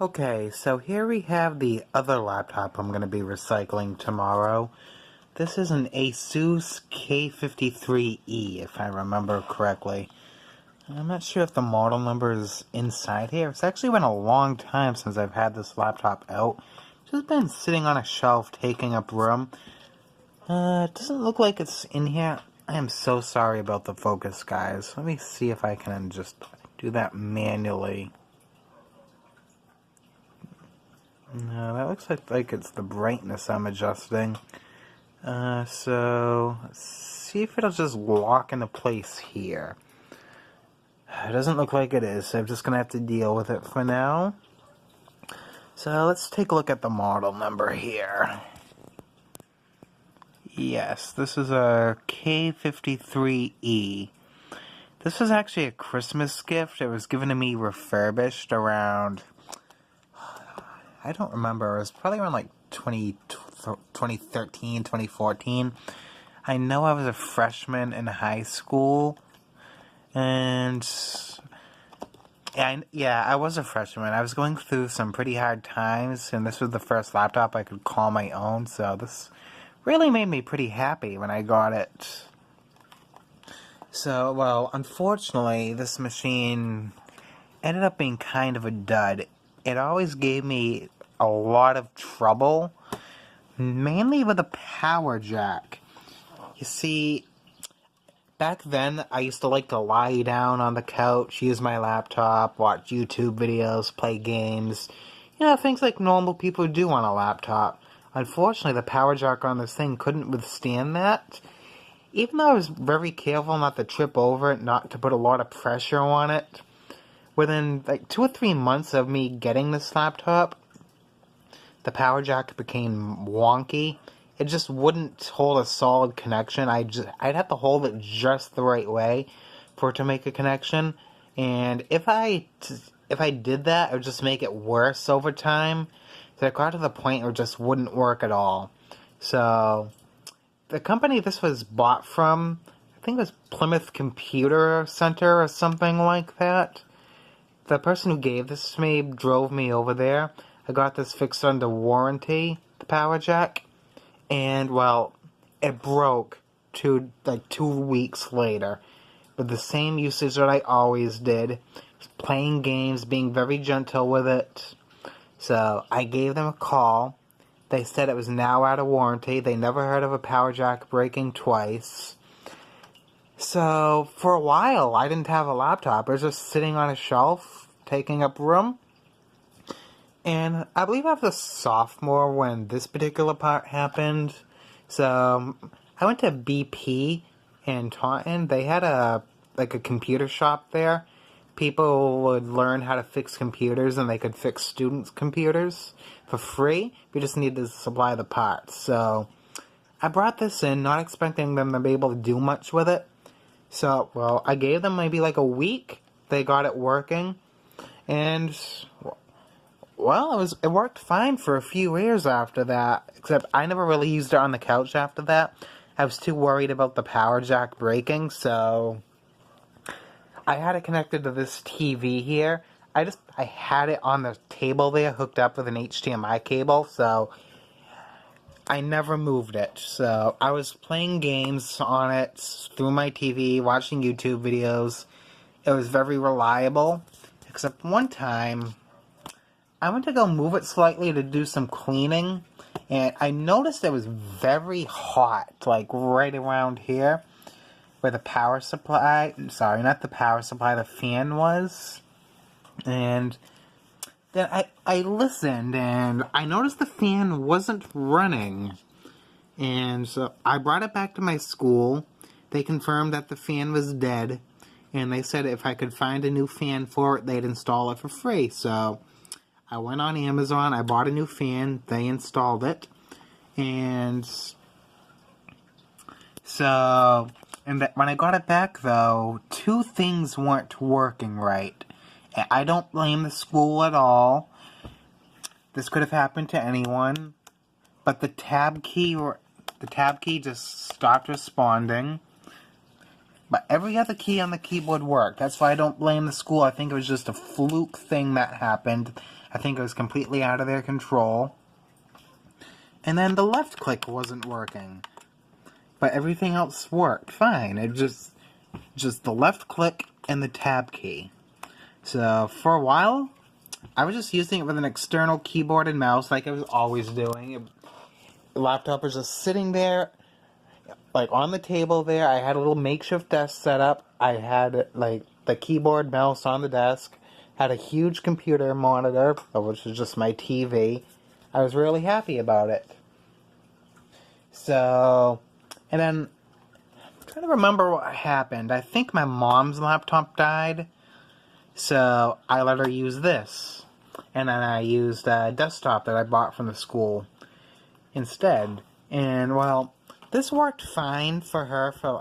Okay, so here we have the other laptop I'm going to be recycling tomorrow. This is an Asus K53E, if I remember correctly. I'm not sure if the model number is inside here. It's actually been a long time since I've had this laptop out. It's just been sitting on a shelf, taking up room. It doesn't look like it's in here. I am so sorry about the focus, guys. Let me see if I can just do that manually. No, that looks like it's the brightness I'm adjusting. So, let's see if it'll just lock into place here. It doesn't look like it is, so I'm just going to have to deal with it for now. So, let's take a look at the model number here. Yes, this is a K53E. This was actually a Christmas gift. It was given to me refurbished around... I don't remember. It was probably around like 2013, 2014. I know I was a freshman in high school. And yeah, I was a freshman. I was going through some pretty hard times, and this was the first laptop I could call my own. So this really made me pretty happy when I got it. So, well, unfortunately, this machine ended up being kind of a dud. It always gave me a lot of trouble, mainly with the power jack. You see, back then, I used to like to lie down on the couch, use my laptop, watch YouTube videos, play games. You know, things like normal people do on a laptop. Unfortunately, the power jack on this thing couldn't withstand that. Even though I was very careful not to trip over it, not to put a lot of pressure on it, within like 2 or 3 months of me getting this laptop, the power jack became wonky. It just wouldn't hold a solid connection. I'd have to hold it just the right way for it to make a connection. And if I did that, it would just make it worse over time. So it got to the point where it just wouldn't work at all. So the company this was bought from, I think it was Plymouth Computer Center or something like that. The person who gave this to me drove me over there. I got this fixed under warranty, the power jack. And, well, it broke 2 weeks later. With the same usage that I always did. Just playing games, being very gentle with it. So, I gave them a call. They said it was now out of warranty. They never heard of a power jack breaking twice. So, for a while, I didn't have a laptop. It was just sitting on a shelf, taking up room. And I believe I was a sophomore when this particular part happened. So, I went to BP in Taunton. They had a computer shop there. People would learn how to fix computers, and they could fix students' computers for free. We just needed to supply the parts. So, I brought this in, not expecting them to be able to do much with it. So, well, I gave them maybe like a week. They got it working. And, well, it worked fine for a few years after that. Except I never really used it on the couch after that. I was too worried about the power jack breaking, so I had it connected to this TV here. I had it on the table there, hooked up with an HDMI cable, so I never moved it. So I was playing games on it through my TV, watching YouTube videos. It was very reliable, except one time I went to go move it slightly to do some cleaning, and I noticed it was very hot, like right around here, where the power supply, sorry, not the power supply, the fan was. And then I listened, and I noticed the fan wasn't running. And so I brought it back to my school. They confirmed that the fan was dead, and they said if I could find a new fan for it, they'd install it for free. So I went on Amazon, I bought a new fan, they installed it, and so, when I got it back, though, 2 things weren't working right. And I don't blame the school at all. This could have happened to anyone, but the tab key just stopped responding. But every other key on the keyboard worked. That's why I don't blame the school. I think it was just a fluke thing that happened. I think it was completely out of their control. And then the left click wasn't working. But everything else worked fine. It just the left click and the tab key. So for a while, I was just using it with an external keyboard and mouse like I was always doing. The laptop was just sitting there, like on the table there. I had a little makeshift desk set up. I had like the keyboard, mouse on the desk. Had a huge computer monitor, which was just my TV. I was really happy about it. So, and then, I'm trying to remember what happened. I think my mom's laptop died, so I let her use this. And then I used a desktop that I bought from the school instead. And, well, this worked fine for her for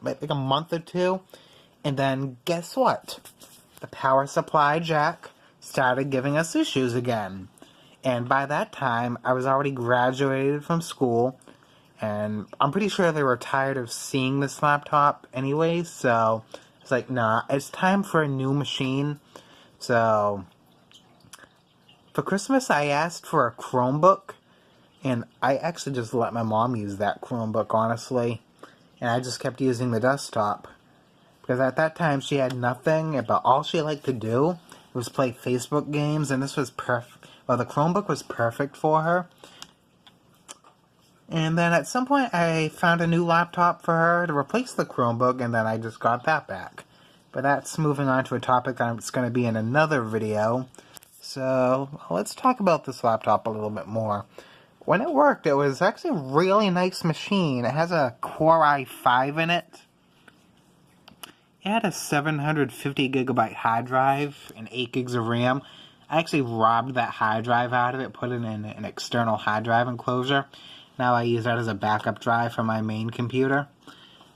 like a month or two. And then, guess what? The power supply jack started giving us issues again. And by that time, I was already graduated from school. And I'm pretty sure they were tired of seeing this laptop anyway. So, it's like, nah, it's time for a new machine. So, for Christmas, I asked for a Chromebook. And I actually just let my mom use that Chromebook, honestly. And I just kept using the desktop. Because at that time, she had nothing, but all she liked to do was play Facebook games, and this was perfect. Well, the Chromebook was perfect for her. And then at some point, I found a new laptop for her to replace the Chromebook, and then I just got that back. But that's moving on to a topic that's going to be in another video. So, let's talk about this laptop a little bit more. When it worked, it was actually a really nice machine. It has a Core i5 in it. It had a 750 gigabyte hard drive and 8 gigs of RAM. I actually robbed that hard drive out of it, put it in an external hard drive enclosure. Now I use that as a backup drive for my main computer.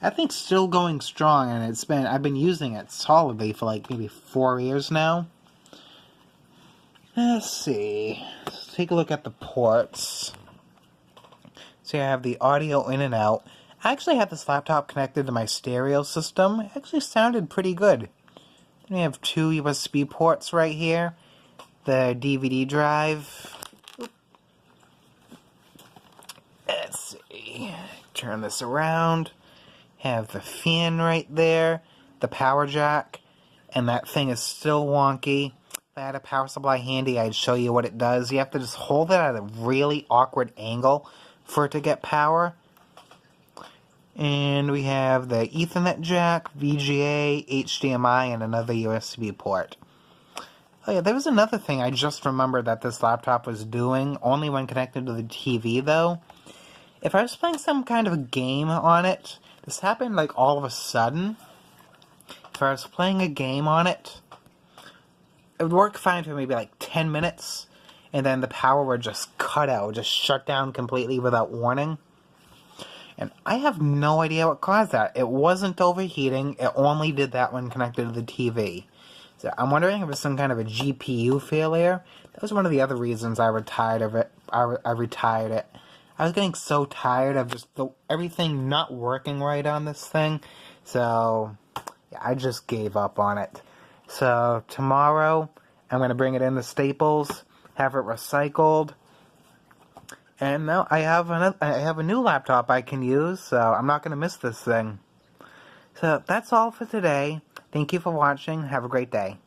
That thing's still going strong, and I've been using it solidly for like maybe 4 years now. Let's see. Let's take a look at the ports. So I have the audio in and out. I actually have this laptop connected to my stereo system. It actually sounded pretty good. We have 2 USB ports right here. The DVD drive. Let's see. Turn this around. Have the fan right there. The power jack. And that thing is still wonky. If I had a power supply handy, I'd show you what it does. You have to just hold it at a really awkward angle for it to get power. And we have the Ethernet jack, VGA, HDMI, and another USB port. Oh yeah, there was another thing I just remembered that this laptop was doing, only when connected to the TV though. If I was playing some kind of a game on it, this happened like all of a sudden. If I was playing a game on it, it would work fine for maybe like 10 minutes, and then the power would just cut out, just shut down completely without warning. And I have no idea what caused that. It wasn't overheating. It only did that when connected to the TV. So I'm wondering if it was some kind of a GPU failure. That was one of the other reasons I retired of it. I retired it. I was getting so tired of just everything not working right on this thing. So yeah, I just gave up on it. So tomorrow I'm going to bring it in to Staples, have it recycled. And now I have a new laptop I can use, so I'm not going to miss this thing. So that's all for today. Thank you for watching. Have a great day.